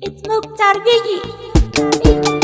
It's Mukhtar Gigi.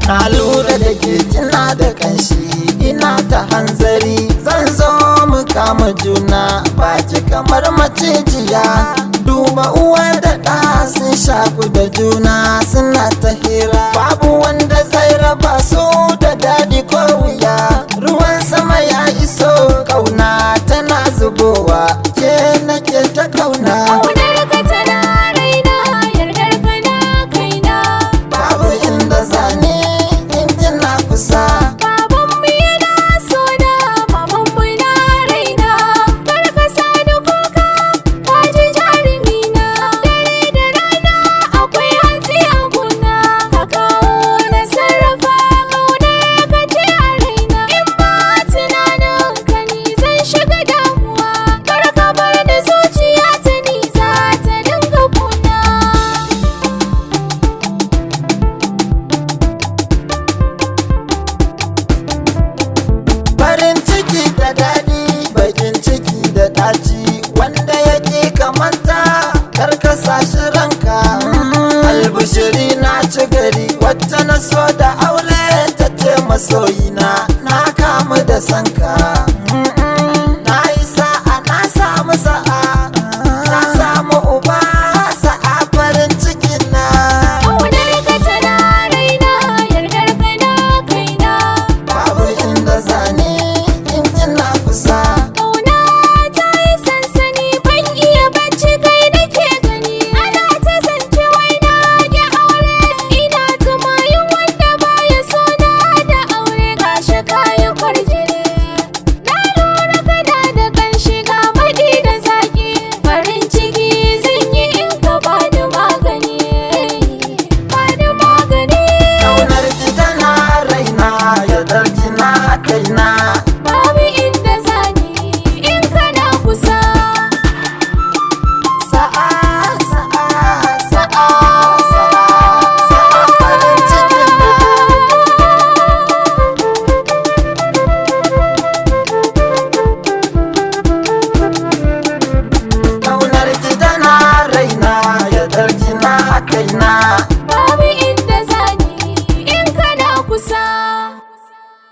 Na lura da ke kina da kanshi ina ta hanzari zan zo mu kama juna baki kamar macijiya duba uwa da ɗa sun shaku da juna suna ta hira babu wanda zai raba su da daɗi ko wuya ruwan sama ya iso kauna tana zubowa ke nake ta kauna. Wanda yake kamanta karkasa shi ranka albishiri na ci gari wacce na so da aure ta ce masoyina na kamu da sanka na yi sa'a na samu sa'a na samu uba sa'a farin cikin na babu inda zane in kina kusa. Kaina